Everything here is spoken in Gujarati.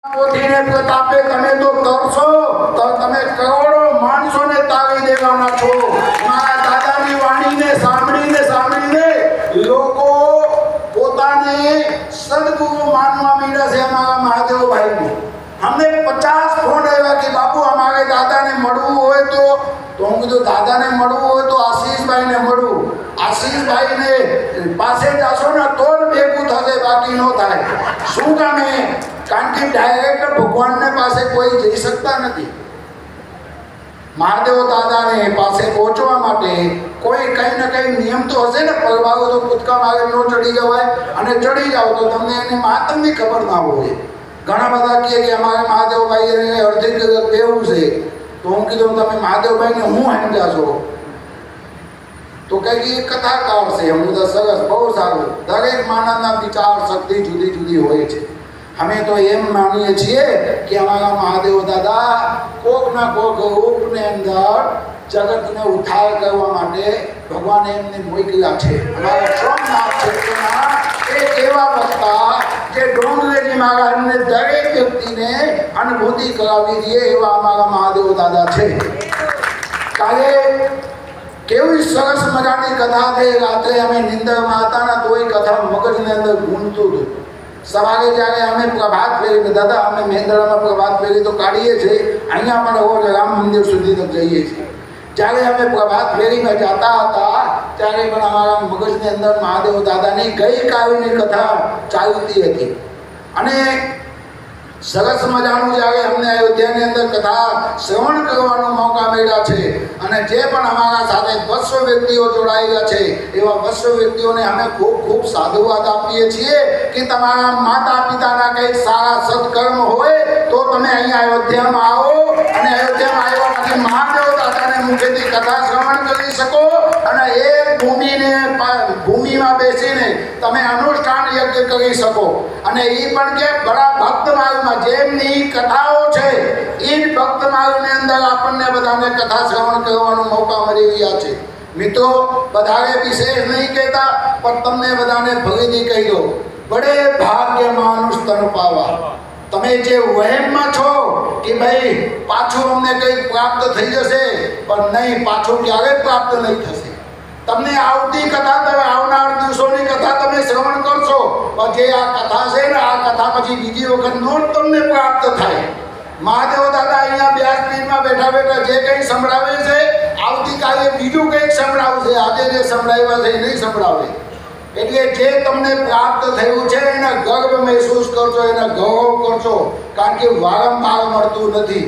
પોથીને પ્રતાપે તમે તો તરશો તો તમે કરોડો માણસોને તાવી દેવાના છો। મારા દાદાની વાણીને સાંભળીને લોકો પોતાને સદગુરુ માનવા માંડ્યા છે। અમારા મહાદેવભાઈને અમને 50 ફોન આવ્યા કે બાપુ અમારે દાદાને મળવું હોય તો હું કીધું દાદાને મળવું હોય તો આશીષભાઈને મળવું। આશીષભાઈને પાસે જાશો ને તો જ ભેગું થશે, બાકી ન થાય। શું કામે? કારણ કે ડાયરેક્ટ ભગવાનને પાસે કોઈ જઈ શકતા નથી। મહાદેવ દાદાને પાસે પહોંચવા માટે કોઈ કંઈ ને કંઈ નિયમ તો હશે ને। પરવાળો તો કૂદકા મારે ન ચડી જવાય, અને ચડી જાવ તો તમને એની માતમની ખબર ના હોય। ઘણા બધા કહે કે અમારે મહાદેવભાઈ અડધી કલાક બેવું છે, તો હું કીધું તમે મહાદેવભાઈને હું સમજ્યા છો? તો કઈ કથાકાર છે, હું તો સરસ, બહુ સારું। દરેક માનવના વિચાર શક્તિ જુદી જુદી હોય છે। અમે તો એમ માનીએ છીએ કે અમારા મહાદેવ દાદા કોક ના કોક રૂપને અંદર જગતને ઉદ્ધાર કરવા માટે ભગવાને એમને મોકલ્યા છે। અમારા સોમનાથ ક્ષેત્રના એક એવા વક્તા જે ડોંગરેજી મહારાજને દરેક વ્યક્તિને અનુભૂતિ કરાવી દે એવા અમારા મહાદેવ દાદા છે। કાલે કેવી સરસ મજાની કથા થઈ। રાત્રે અમે નિંદરમાં હતા ને તોય કથા મગજની અંદર ગુંજતું હતું। સવારે જ્યારે અમે પ્રભાત ફેરી, દાદા અમે મેંદડામાં પ્રભાત ફેરી તો કાઢીએ છીએ, અહીંયા પણ રોજ રામ મંદિર સુધી તો જઈએ છીએ। જ્યારે અમે પ્રભાત ફેરીમાં જતા હતા ત્યારે પણ અમારા મગજની અંદર મહાદેવ દાદાની ગઈકાલની કથા ચાલતી હતી। અને સરસ મજાનું જ્યારે અમને અયોધ્યાની અંદર કથા શ્રવણ કરવાનો મોકા મળ્યા છે, અને જે પણ અમારા સાથે 200 વ્યક્તિઓ જોડાયેલા છે એવા 200 વ્યક્તિઓને અમે ખૂબ ખૂબ સાધુવાદ આપીએ છીએ કે તમારા માતા પિતાના કંઈક સારા સત્કર્મ હોય તો તમે અહીંયા અયોધ્યામાં આવો, અને અયોધ્યામાં આવ્યા પછી મહાદેવ દાદાને મુખેથી કથા શ્રવણ કરી શકો, અને એ ભૂમિમાં બેસીને તમે અનુષ્ઠાન યજ્ઞ કરી શકો। અને એ પણ કે બડા ભક્ત માર્ગમાં જેમની કથાઓ છે એ જ ભક્ત માર્ગની અંદર આપણને બધાને કથા શ્રવણ કરવાનો મોકા મળી રહ્યા છે। મિત્રો, બધાએ વિશેષ નહીં કહેતા, પણ તમને બધાને ફરીથી કહી દો, બડે ભાગ્ય માનુષ તન પાવા। તમે જે વહેમમાં છો કે ભાઈ પાછું અમને કંઈક પ્રાપ્ત થઈ જશે, પણ નહીં, પાછું ક્યારેય પ્રાપ્ત નહીં થશે। તમને આવતી કથા, તમે આવનાર દિવસોની કથા તમે શ્રવણ કરશો, પણ જે આ કથા છે ને આ કથા પછી બીજી વખત નો તમને પ્રાપ્ત થાય। મહાદેવ દાદા અહીંયા વ્યાસપીઠમાં બેઠા બેઠા જે કંઈ સંભળાવે છે, આવતીકાલે બીજું કંઈક સંભળાવશે, આજે જે સંભળાવ્યા છે એ નહીં સંભળાવે। એટલે જે તમને પ્રાપ્ત થયું છે એના ગર્વ મહેસૂસ કરજો, એના ગૌરવ કરજો, કારણ કે વારંવાર મળતું નથી।